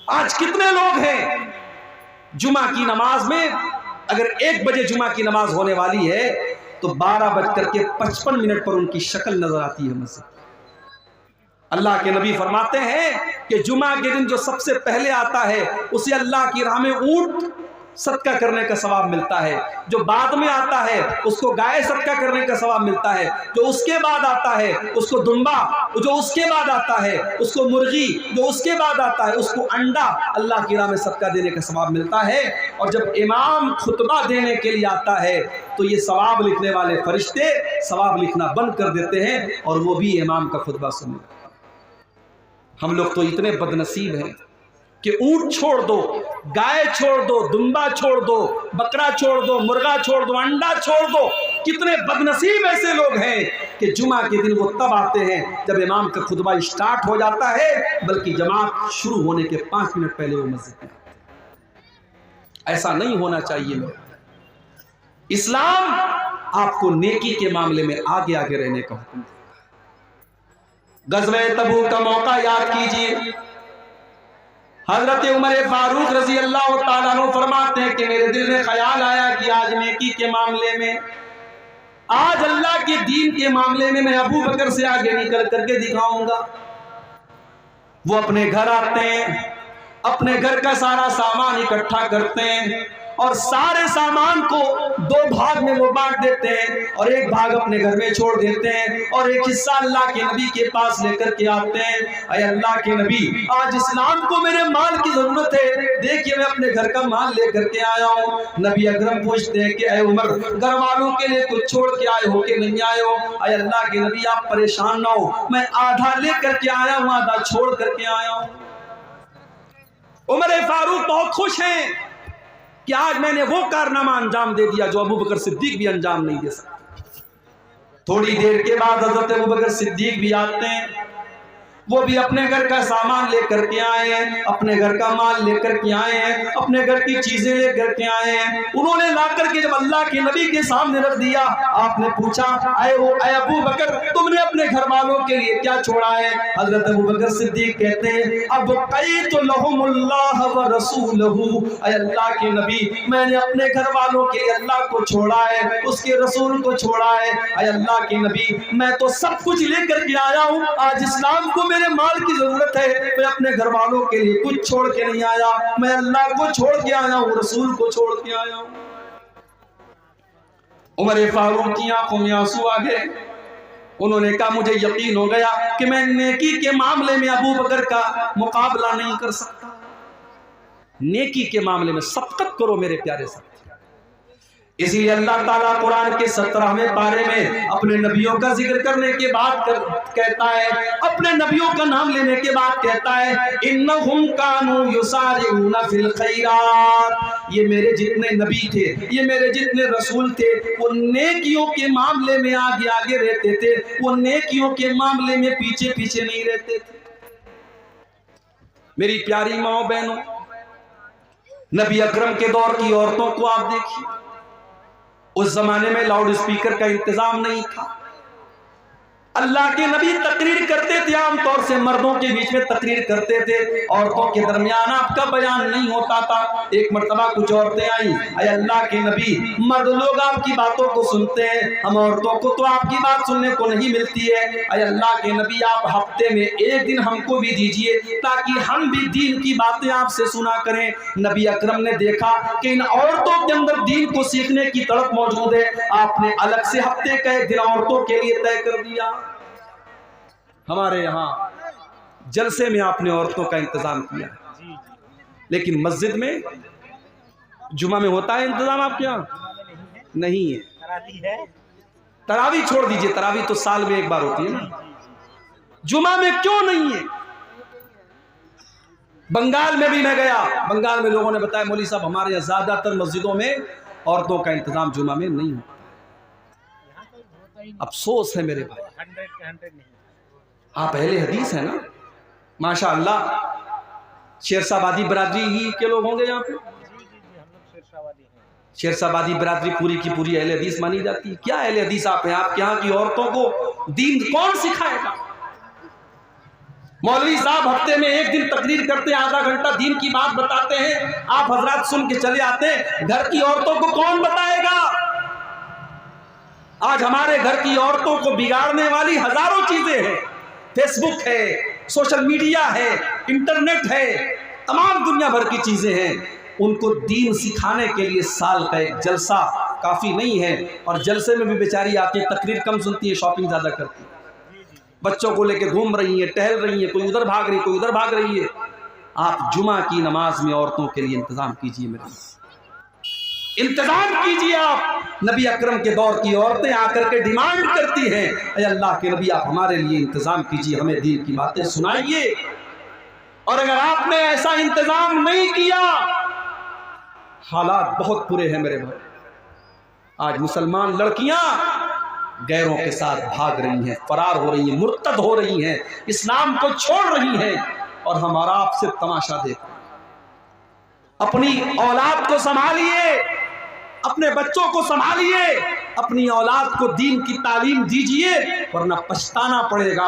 आज कितने लोग हैं जुमा की नमाज में, अगर 1 बजे जुमा की नमाज होने वाली है तो 12:55 पर उनकी शक्ल नजर आती है मस्जिद। अल्लाह के नबी फरमाते हैं कि जुमा के दिन जो सबसे पहले आता है उसे अल्लाह की राह में ऊंट सदका करने का सवाब मिलता है, जो बाद में आता है उसको गाय सदका करने का सवाब मिलता है, जो उसके बाद आता है उसको दुम्बा, जो उसके बाद आता है उसको मुर्गी, जो उसके बाद आता है उसको अंडा अल्लाह की राह में सदका देने का सवाब मिलता है। और जब इमाम खुतबा देने के लिए आता है तो ये सवाब लिखने वाले फरिश्ते सवाब लिखना बंद कर देते हैं और वो भी इमाम का खुतबा सुने। हम लोग तो इतने बदनसीब हैं कि ऊंट छोड़ दो, गाय छोड़ दो, दुम्बा छोड़ दो, बकरा छोड़ दो, मुर्गा छोड़ दो, अंडा छोड़ दो। कितने बदनसीब ऐसे लोग हैं कि जुमा के दिन वो तब आते हैं जब इमाम का खुतबा स्टार्ट हो जाता है, बल्कि जमात शुरू होने के 5 मिनट पहले वो मस्जिद में आते हैं। ऐसा नहीं होना चाहिए। इस्लाम आपको नेकी के मामले में आगे आगे रहने का हुक्म देता है। गज़वे तबूक का मौका याद कीजिए, हजरत उमर फारूक रजी अल्लाह तआला अन्हु फरमाते हैं कि मेरे दिल में ख्याल आया कि आज नेकी के मामले में, आज अल्लाह के दीन के मामले में मैं अबू बकर से आगे निकल करके दिखाऊंगा। वो अपने घर आते हैं, अपने घर का सारा सामान इकट्ठा करते हैं और सारे सामान को 2 भाग में वो बांट देते हैं और एक भाग अपने घर में छोड़ देते हैं और एक हिस्सा अल्लाह के नबी के पास लेकर के आते हैं। अरे अल्लाह के नबी, आज इस्लाम को मेरे माल की जरूरत है, देखिए मैं अपने घर का माल लेकर के आया हूँ। नबी अकरम पूछते हैं कि अरे उमर, घर वालों के लिए कुछ छोड़ के आए हो कि नहीं आए हो? अरे अल्लाह के नबी, आप परेशान ना हो, मैं आधा लेकर के आया हूँ, आधा छोड़ करके आया हूँ। उमर फारूक बहुत खुश हैं कि आज मैंने वो कारनामा अंजाम दे दिया जो अबू बकर सिद्दीक भी अंजाम नहीं दे सकते। थोड़ी देर के बाद हजरत अबू बकर सिद्दीक भी आते हैं, वो भी अपने घर का सामान लेकर के आए हैं, अपने घर का माल लेकर के आए हैं, अपने घर की चीजें लेकर के आए हैं। उन्होंने ला करके जब अल्लाह के नबी के सामने रख दिया, आपने पूछा, अय अबू बकर, तुमने अपने घर वालों के लिए क्या छोड़ा है? हजरत अबू बकर सिद्दीक कहते हैं, अब क़ैतु लहुमुल्लाह व रसूलहू, अय अल्लाह के नबी, मैंने अपने घर वालों के लिए अल्लाह को छोड़ा है, उसके रसूल को छोड़ा है। अय अल्लाह के नबी, मैं तो सब कुछ लेकर के आया हूँ, आज इस्लाम को मेरे माल की जरूरत है, मैं अपने घर वालों के लिए कुछ छोड़ के नहीं आया, मैं अल्लाह को छोड़ के आया हूँ, रसूल को छोड़ के आया हूँ। उमर फारूक की आंखों में आंसू आ गए। उन्होंने कहा, मुझे यकीन हो गया कि मैं नेकी के मामले में अबू बकर का मुकाबला नहीं कर सकता। नेकी के मामले में सबकत करो मेरे प्यारे साथी। इसलिए अल्लाह ताला कुरान के 17वें पारे में अपने नबियों का जिक्र करने के बाद कहता है, अपने नबियों का नाम लेने के बाद कहता है, इन्नहुम कानू युसारिऊना फिल खैरात, ये मेरे जितने नबी थे, ये मेरे जितने रसूल थे, वो नेकियों के मामले में आगे आगे रहते थे, वो नेकियों के मामले में पीछे पीछे नहीं रहते थे। मेरी प्यारी माओ बहनों, नबी अकरम के दौर की औरतों को आप देखिए, उस जमाने में लाउड स्पीकर का इंतजाम नहीं था। अल्लाह के नबी तकरीर करते थे, आमतौर से मर्दों के बीच में तकरीर करते थे, औरतों के दरमियान आपका बयान नहीं होता था। एक मर्तबा कुछ औरतें आई, अरे अल्लाह के नबी, मर्द लोग आपकी बातों को सुनते हैं, हम औरतों को तो आपकी बात सुनने को नहीं मिलती है। अरे अल्लाह के नबी, आप हफ्ते में एक दिन हमको भी दीजिए ताकि हम भी दीन की बातें आपसे सुना करें। नबी अकरम ने देखा कि इन औरतों के अंदर दीन को सीखने की तड़प मौजूद है, आपने अलग से हफ्ते का एक दिन औरतों के लिए तय कर दिया। हमारे यहाँ जलसे में आपने औरतों का इंतजाम किया, लेकिन मस्जिद में जुमा में होता है इंतजाम आपके यहाँ? नहीं है। तरावी छोड़ दीजिए, तरावी तो साल में एक बार होती है ना, जुमा में क्यों नहीं है? बंगाल में भी मैं गया, बंगाल में लोगों ने बताया, मौलवी साहब हमारे यहाँ ज्यादातर मस्जिदों में औरतों का इंतजाम जुमा में नहीं होता। अफसोस है मेरे भाई, आप अहले हदीस है ना, माशाअल्लाह, शेरशाबादी बरादरी ही के लोग होंगे यहाँ पे। शेरशाबादी बरादरी पूरी की पूरी अहले हदीस मानी जाती है। क्या अहले हदीस आप हैं? आपके यहाँ की औरतों को दीन कौन सिखाएगा? मौलवी साहब हफ्ते में एक दिन तकरीर करते हैं, आधा घंटा दीन की बात बताते हैं, आप हजरात सुन के चले आते हैं। घर की औरतों को कौन बताएगा? आज हमारे घर की औरतों को बिगाड़ने वाली हजारों चीजें हैं। फेसबुक है, सोशल मीडिया है, इंटरनेट है, तमाम दुनिया भर की चीजें हैं। उनको दीन सिखाने के लिए साल का एक जलसा काफी नहीं है, और जलसे में भी बेचारी आती है, तकरीर कम सुनती है, शॉपिंग ज्यादा करती है, बच्चों को लेकर घूम रही है, टहल रही है, कोई उधर भाग रही है, कोई उधर भाग रही है। आप जुमा की नमाज में औरतों के लिए इंतजाम कीजिए, मेरे इंतजाम कीजिए। आप नबी अकरम के दौर की औरतें आकर के डिमांड करती हैं, अरे अल्लाह के नबी आप हमारे लिए इंतजाम कीजिए, हमें दीन की बातें सुनाइए। और अगर आपने ऐसा इंतजाम नहीं किया, हालात बहुत बुरे हैं मेरे भाई। आज मुसलमान लड़कियां गैरों के साथ भाग रही हैं, फरार हो रही हैं, मुर्तद हो रही हैं, इस्लाम को छोड़ रही हैं, और हमारा आपसे तमाशा देख। अपनी औलाद को संभालिए, अपने बच्चों को संभालिए, अपनी औलाद को दीन की तालीम दीजिए, वरना पछताना पड़ेगा।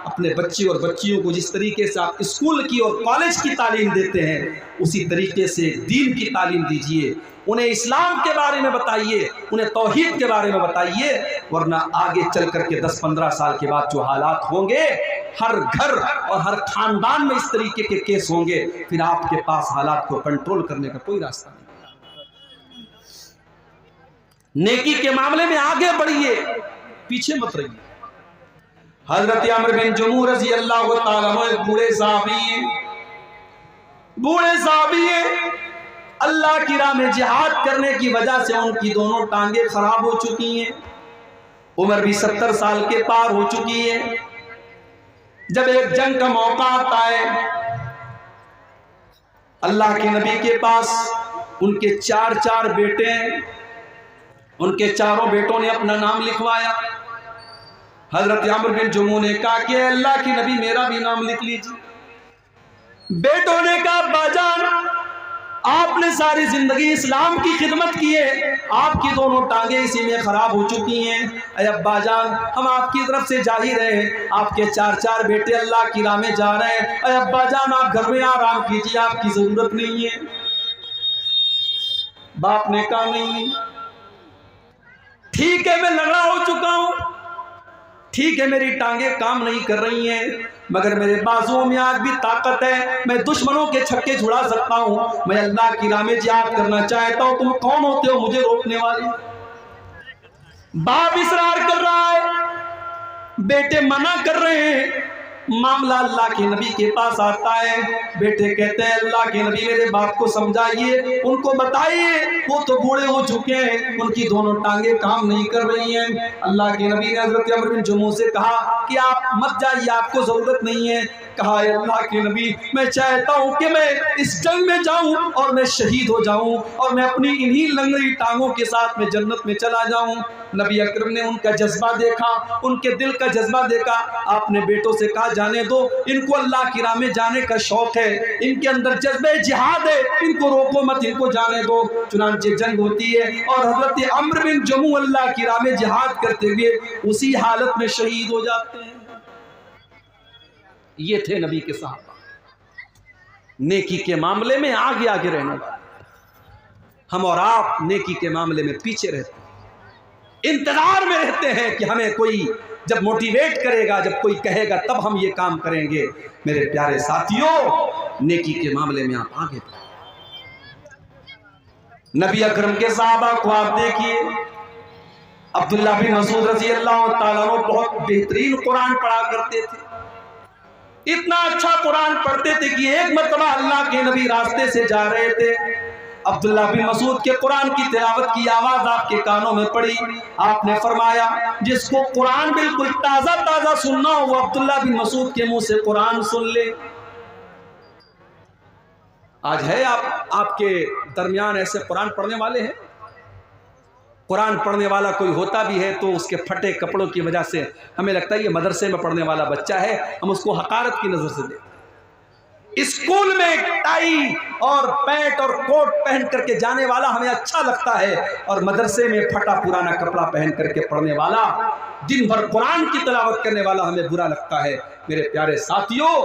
अपने बच्चे और बच्चियों को जिस तरीके से आप स्कूल की और कॉलेज की तालीम देते हैं, उसी तरीके से दीन की तालीम दीजिए। उन्हें इस्लाम के बारे में बताइए, उन्हें तौहीद के बारे में बताइए, वरना आगे चल करके 10-15 साल के बाद जो हालात होंगे, हर घर और हर खानदान में इस तरीके के केस होंगे, फिर आपके पास हालात को कंट्रोल करने का कोई रास्ता नहीं। नेकी के मामले में आगे बढ़िए, पीछे मत रहिए। हजरत अमर बिन जमूह रज़ी अल्लाह तआला अन्हु बूढ़े साहबी अल्लाह की राह में जिहाद करने की वजह से उनकी दोनों टांगे खराब हो चुकी हैं। उम्र भी 70 साल के पार हो चुकी है। जब एक जंग का मौका आता है, अल्लाह के नबी के पास उनके 4 बेटे हैं। उनके चारों बेटों ने अपना नाम लिखवाया। हजरत अमर बिन जमूह ने कहा कि अल्लाह की नबी मेरा भी नाम लिख लीजिए। बेटों ने कहा बाजान आपने सारी जिंदगी इस्लाम की खिदमत की है, आपकी दोनों टांगे इसी में खराब हो चुकी हैं। अरे अब्बाजान हम आपकी तरफ से जा ही रहे हैं, आपके 4 बेटे अल्लाह की राह में जा रहे हैं। अरे अब्बाजान आप घर में आराम कीजिए, आपकी जरूरत नहीं है। बाप ने कहा नहीं, ठीक है मैं लंगड़ा हो चुका हूं, ठीक है मेरी टांगे काम नहीं कर रही हैं, मगर मेरे बाजुओं में आज भी ताकत है, मैं दुश्मनों के छक्के छुड़ा सकता हूं, मैं अल्लाह की राह में जिहाद करना चाहता हूं। तुम कौन होते हो मुझे रोकने वाले? बाप इसरार कर रहा है, बेटे मना कर रहे हैं। मामला अल्लाह के नबी के पास आता है। बेटे कहते हैं अल्लाह के नबी मेरे बाप को समझाइए, उनको बताइए, वो तो बूढ़े हो चुके हैं, उनकी दोनों टांगे काम नहीं कर रही हैं। अल्लाह के नबी ने हजरत अमर बिन जमूह से कहा कि आप मत जाइए, आपको जरूरत नहीं है। कहा अल्लाह के नबी मैं चाहता हूं कि मैं इस जंग में जाऊं और मैं शहीद हो जाऊं और मैं अपनी इन्हीं लंगड़ी टांगों के साथ में जन्नत में चला जाऊं। नबी अकरम ने उनका जज्बा देखा, उनके दिल का जज्बा देखा। आपने बेटों से कहा जाने दो, इनको अल्लाह की राह में जाने का शौक है, इनके अंदर जज्बे जिहाद है, इनको रोको मत, इनको जाने दो। चुनांचे जंग होती है और हजरत अमर बिन जमूह अल्लाह की राह में जिहाद करते हुए उसी हालत में शहीद हो जाते हैं। ये थे नबी के सहाबा, नेकी के मामले में आगे आगे रहने वाले। हम और आप नेकी के मामले में पीछे रहते हैं, इंतजार में रहते हैं कि हमें कोई जब मोटिवेट करेगा, जब कोई कहेगा तब हम ये काम करेंगे। मेरे प्यारे साथियों, नेकी के मामले में आप आगे बढ़े। नबी अकरम के सहाबा को आप देखिए, अब्दुल्लाह बिन मसूद रज़ी अल्लाह तआला अन्हु बहुत बेहतरीन कुरान पढ़ा करते थे। इतना अच्छा कुरान पढ़ते थे कि एक मरतबा अल्लाह के नबी रास्ते से जा रहे थे। अब्दुल्लाह बिन मसूद के कुरान की तिलावत की आवाज आपके कानों में पड़ी। आपने फरमाया जिसको कुरान बिल्कुल ताजा ताजा सुनना हो वो अब्दुल्लाह बिन मसूद के मुंह से कुरान सुन ले। आज है आपके दरमियान ऐसे कुरान पढ़ने वाले हैं? कुरान पढ़ने वाला कोई होता भी है तो उसके फटे कपड़ों की वजह से हमें लगता है ये मदरसे में पढ़ने वाला बच्चा है, हम उसको हकारत की नजर से देखते। स्कूल में टाई और पैंट और कोट पहन करके जाने वाला हमें अच्छा लगता है, और मदरसे में फटा पुराना कपड़ा पहन करके पढ़ने वाला दिन भर कुरान की तिलावत करने वाला हमें बुरा लगता है। मेरे प्यारे साथियों,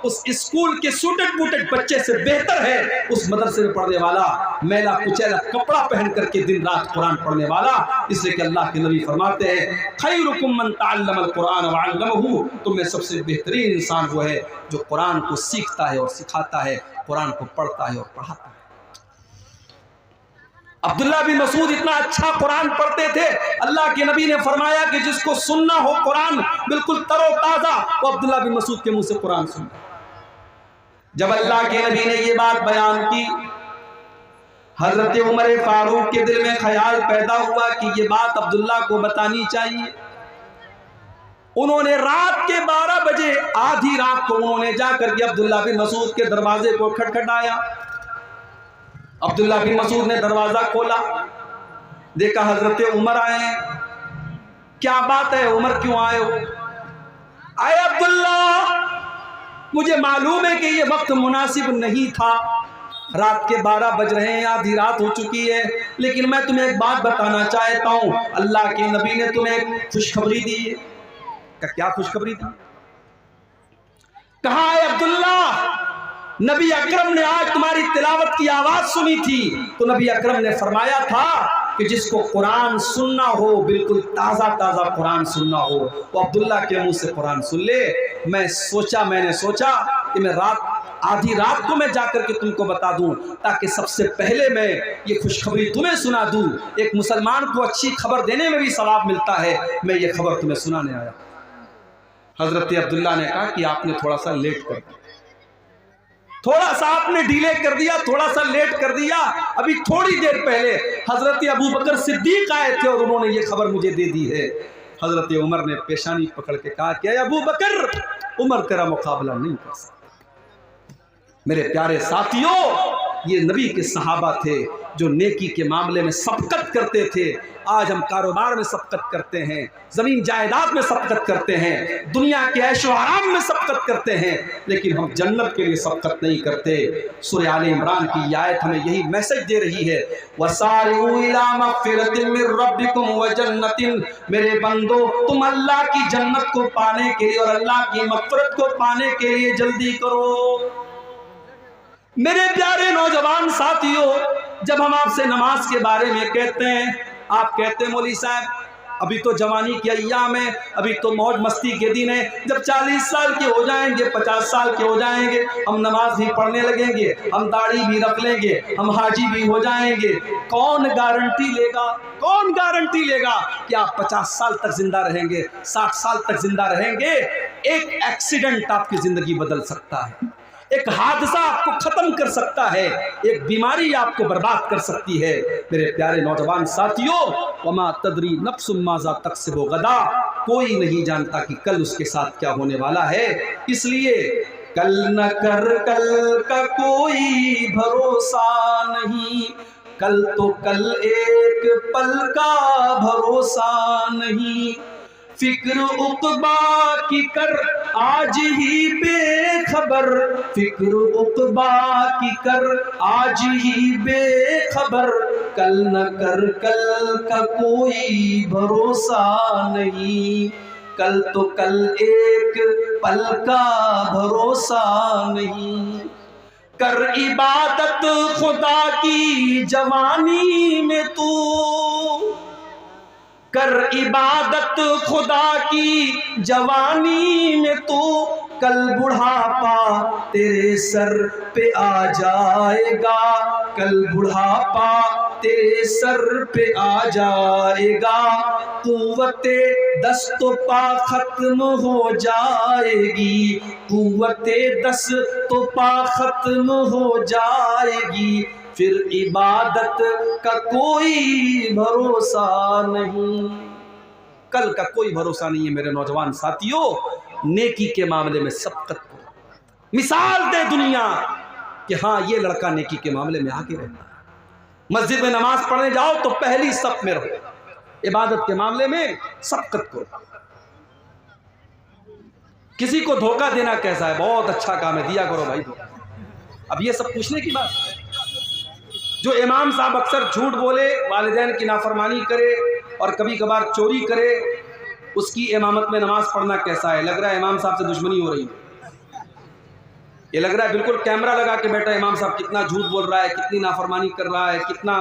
उस स्कूल के सूटेड बूटेड बच्चे से बेहतर है उस मदरसे में पढ़ने वाला मैला कुचैला कपड़ा पहन करके दिन रात कुरान पढ़ने वाला। इसलिए कि अल्लाह के नबी फरमाते हैं, खैरुकुम मन तअल्लमल कुरान व अल्लमहु, तुम में सबसे बेहतरीन इंसान वो है जो कुरान को सीखता है और सिखाता है, कुरान को पढ़ता है और पढ़ाता है। अब्दुल्ला बिन मसूद इतना अच्छा कुरान पढ़ते थे, अल्लाह के नबी ने फरमाया कि जिसको सुनना हो कुरान बिल्कुल तरोताजा, वो अब्दुल्ला बिन मसूद के मुंह से कुरान सुनना। जब अल्लाह के नबी ने ये बात बयान की, हजरत उमर फारूक के दिल में ख्याल पैदा हुआ कि ये बात अब्दुल्ला को बतानी चाहिए। उन्होंने रात के 12 बजे, आधी रात को उन्होंने जाकर के अब्दुल्ला बिन मसूद के दरवाजे को खटखटाया। अब्दुल्ला बिन मसूद ने दरवाजा खोला, देखा हजरत उमर आए। क्या बात है उमर, क्यों आए हो? आए अब्दुल्ला, मुझे मालूम है कि ये वक्त मुनासिब नहीं था, रात के 12 बज रहे हैं, आधी रात हो चुकी है, लेकिन मैं तुम्हें एक बात बताना चाहता हूं। अल्लाह के नबी ने तुम्हें एक खुशखबरी दी है। क्या खुशखबरी दी? कहा है अब्दुल्ला, नबी अकरम ने आज तुम्हारी तिलावत की आवाज सुनी थी, तो नबी अकरम ने फरमाया था कि जिसको कुरान सुनना हो, बिल्कुल ताजा ताजा कुरान सुनना हो, वो अब्दुल्ला के मुंह से कुरान सुन ले। मैंने सोचा कि मैं आधी रात को मैं जाकर के तुमको बता दूं, ताकि सबसे पहले मैं ये खुशखबरी तुम्हें सुना दूं। एक मुसलमान को अच्छी खबर देने में भी सवाब मिलता है, मैं ये खबर तुम्हें सुनाने आया। हजरत अब्दुल्ला ने कहा कि आपने थोड़ा सा लेट कर दिया, थोड़ा सा आपने डिले कर दिया, थोड़ा सा लेट कर दिया। अभी थोड़ी देर पहले हजरत अबू बकर सिद्दीक आए थे और उन्होंने ये खबर मुझे दे दी है। हजरत उमर ने पेशानी पकड़ के कहा कि अबू बकर, उमर तेरा मुकाबला नहीं कर सकता। मेरे प्यारे साथियों, ये नबी के सहाबा थे जो नेकी के मामले में सबकत करते थे। आज हम कारोबार में सबकत करते हैं, जमीन जायदाद में सबकत करते हैं, दुनिया के ऐशो आराम में सबकत करते हैं, लेकिन हम जन्नत के लिए सबकत नहीं करते। सूरह आले इमरान की आयत हमें यही मैसेज दे रही है, वसारिऊ इला मग़फ़िरतिन मिर रब्बिकुम व जन्नतिन, मेरे बंदो तुम अल्लाह की जन्नत को पाने के लिए और अल्लाह की मग़फ़िरत को पाने के लिए जल्दी करो। मेरे प्यारे नौजवान साथियों, जब हम आपसे नमाज के बारे में कहते हैं, आप कहते हैं मौलवी साहब अभी तो जवानी के अय्याम है, अभी तो मौज मस्ती के दिन है, जब 40 साल के हो जाएंगे, 50 साल के हो जाएंगे, हम नमाज भी पढ़ने लगेंगे, हम दाढ़ी भी रख लेंगे, हम हाजी भी हो जाएंगे। कौन गारंटी लेगा, कौन गारंटी लेगा कि आप 50 साल तक जिंदा रहेंगे, 60 साल तक जिंदा रहेंगे? एक एक्सीडेंट आपकी जिंदगी बदल सकता है, एक हादसा आपको खत्म कर सकता है, एक बीमारी आपको बर्बाद कर सकती है। मेरे प्यारे नौजवान साथियों, वमा तदरी नफ्सुम माज़ा तक्सिबु गदा, कोई नहीं जानता कि कल उसके साथ क्या होने वाला है। इसलिए कल न कर, कल का कोई भरोसा नहीं, कल तो कल एक पल का भरोसा नहीं, फिक्र उक़बा की कर आज ही बेखबर, फिक्र उक़बा की कर आज ही बेखबर, कल न कर, कल का कोई भरोसा नहीं, कल तो कल एक पल का भरोसा नहीं। कर इबादत खुदा की जवानी में तू, कर इबादत खुदा की जवानी में तू, कल बुढ़ापा तेरे सर पे आ जाएगा, कल बुढ़ापा तेरे सर पे आ जाएगा, कुव्वते दस्तो पा खत्म हो जाएगी, कुव्वते दस्तो पा खत्म हो जाएगी, फिर इबादत का कोई भरोसा नहीं। कल का कोई भरोसा नहीं है। मेरे नौजवान साथियों, नेकी के मामले में सबकत करो। मिसाल दे दुनिया कि हाँ ये लड़का नेकी के मामले में आगे रहता है। मस्जिद में नमाज पढ़ने जाओ तो पहली सफ में रहो, इबादत के मामले में सबकत करो। किसी को धोखा देना कैसा है? बहुत अच्छा काम है, दिया करो भाई धोखा। अब ये सब पूछने की बात है। जो इमाम साहब अक्सर झूठ बोले, वालिदैन की नाफरमानी करे और कभी कभार चोरी करे, उसकी इमामत में नमाज पढ़ना कैसा है? लग रहा है इमाम साहब से दुश्मनी हो रही है। ये लग रहा है बिल्कुल कैमरा लगा के बैठा इमाम साहब कितना झूठ बोल रहा है, कितनी नाफरमानी कर रहा है, कितना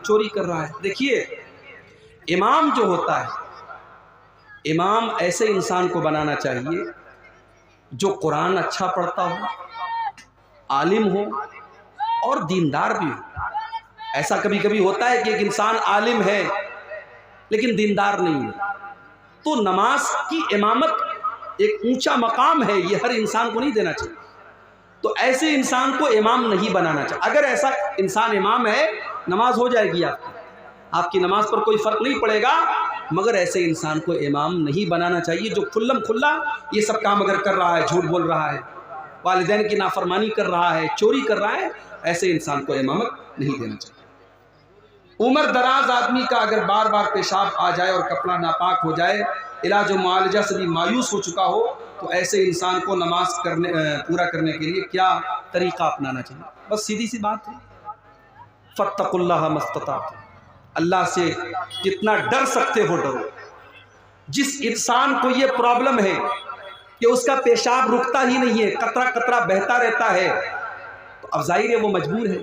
चोरी कर रहा है। देखिए, इमाम जो होता है, इमाम ऐसे इंसान को बनाना चाहिए जो कुरान अच्छा पढ़ता हो, आलिम हो और दीनदार भी हो। ऐसा कभी कभी होता है कि एक इंसान आलिम है लेकिन दीनदार नहीं है, तो नमाज की इमामत एक ऊंचा मकाम है, ये हर इंसान को नहीं देना चाहिए। तो ऐसे इंसान को इमाम नहीं बनाना चाहिए। अगर ऐसा इंसान इमाम है, नमाज हो जाएगी आपकी नमाज पर कोई फर्क नहीं पड़ेगा, मगर ऐसे इंसान को इमाम नहीं बनाना चाहिए जो खुल्लम खुल्ला ये सब काम अगर कर रहा है, झूठ बोल रहा है, वालिदैन की नाफरमानी कर रहा है, चोरी कर रहा है, ऐसे इंसान को इमामत नहीं देना चाहिए। उम्र दराज आदमी का अगर बार बार पेशाब आ जाए और कपड़ा नापाक हो जाए, इलाज व मुआलजा से भी मायूस हो चुका हो, तो ऐसे इंसान को नमाज पूरा करने के लिए क्या तरीका अपनाना चाहिए? बस सीधी सी बात है, फत्तकुल्लाह मस्तताअतुम, अल्लाह से जितना डर सकते हो डरो। जिस इंसान को ये प्रॉब्लम है कि उसका पेशाब रुकता ही नहीं है, कतरा कतरा बहता रहता है, तो अब जाहिर है वो मजबूर है।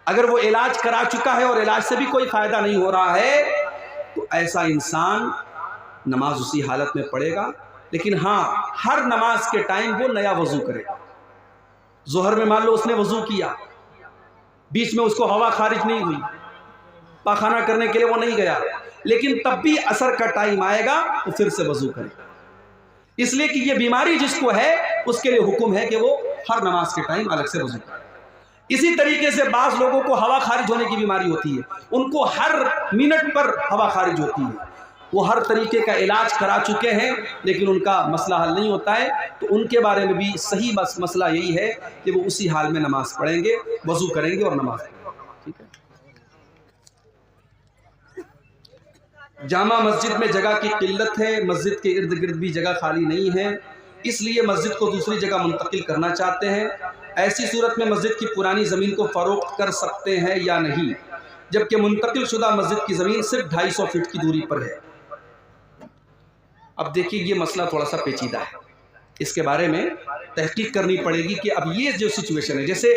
अगर वो इलाज करा चुका है और इलाज से भी कोई फायदा नहीं हो रहा है, तो ऐसा इंसान नमाज उसी हालत में पढ़ेगा। लेकिन हाँ, हर नमाज के टाइम वो नया वजू करेगा। जोहर में मान लो उसने वजू किया, बीच में उसको हवा खारिज नहीं हुई, पाखाना करने के लिए वो नहीं गया, लेकिन तब भी असर का टाइम आएगा तो फिर से वजू करेगा। इसलिए कि ये बीमारी जिसको है उसके लिए हुक्म है कि वो हर नमाज के टाइम अलग से वजू करे। इसी तरीके से बाज़ लोगों को हवा खारिज होने की बीमारी होती है, उनको हर मिनट पर हवा खारिज होती है, वो हर तरीके का इलाज करा चुके हैं लेकिन उनका मसला हल नहीं होता है। तो उनके बारे में भी सही मसला यही है कि वो उसी हाल में नमाज पढ़ेंगे, वजू करेंगे और नमाज पढ़ेंगे। ठीक है। जामा मस्जिद में जगह की किल्लत है, मस्जिद के इर्द गिर्द भी जगह खाली नहीं है, इसलिए मस्जिद को दूसरी जगह मुंतकिल करना चाहते हैं। ऐसी सूरत में मस्जिद की पुरानी ज़मीन को फ़रोख्त कर सकते हैं या नहीं, जबकि मुंतकिल शुदा मस्जिद की ज़मीन सिर्फ 250 फीट की दूरी पर है। अब देखिए, ये मसला थोड़ा सा पेचीदा है, इसके बारे में तहकीक करनी पड़ेगी कि अब ये जो सिचुएशन है, जैसे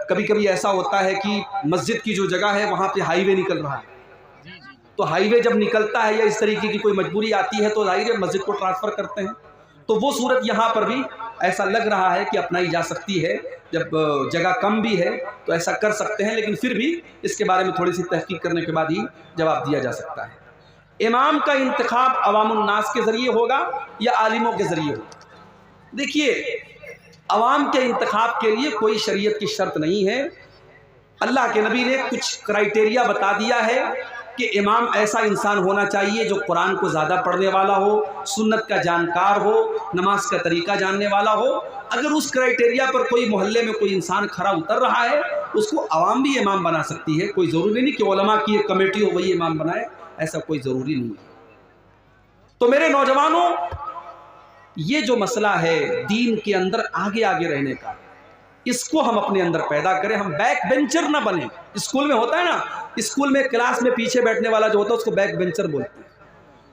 कभी कभी ऐसा होता है कि मस्जिद की जो जगह है वहाँ पे हाईवे निकल रहा है, तो हाईवे जब निकलता है या इस तरीके की कोई मजबूरी आती है तो जाहिर है मस्जिद को ट्रांसफ़र करते हैं। तो वो सूरत यहाँ पर भी ऐसा लग रहा है कि अपनाई जा सकती है, जब जगह कम भी है तो ऐसा कर सकते हैं, लेकिन फिर भी इसके बारे में थोड़ी सी तहकीक करने के बाद ही जवाब दिया जा सकता है। इमाम का इंतखाब अवामुन नास के ज़रिए होगा या आलिमों के ज़रिए होगा? देखिए, अवाम के इंतखाब के लिए कोई शरीयत की शर्त नहीं है। अल्लाह के नबी ने कुछ क्राइटेरिया बता दिया है कि इमाम ऐसा इंसान होना चाहिए जो कुरान को ज़्यादा पढ़ने वाला हो, सुन्नत का जानकार हो, नमाज का तरीका जानने वाला हो। अगर उस क्राइटेरिया पर कोई मोहल्ले में कोई इंसान खरा उतर रहा है, उसको अवाम भी इमाम बना सकती है। कोई ज़रूरी नहीं कि उलमा की एक कमेटी हो वही इमाम बनाए, ऐसा कोई ज़रूरी नहीं है। तो मेरे नौजवानों, ये जो मसला है दीन के अंदर आगे आगे रहने का, इसको हम अपने अंदर पैदा करें। हम बैक बेंचर ना बने। स्कूल में होता है ना, स्कूल में क्लास में पीछे बैठने वाला जो होता है उसको बैक बेंचर बोलते हैं।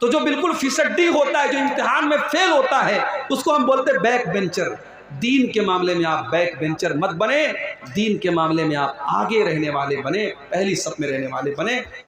तो जो बिल्कुल फिसड्डी होता है, जो इम्तिहान में फेल होता है, उसको हम बोलते हैं बैक बेंचर। दीन के मामले में आप बैक बेंचर मत बने, दीन के मामले में आप आगे रहने वाले बने, पहली सफ में रहने वाले बने।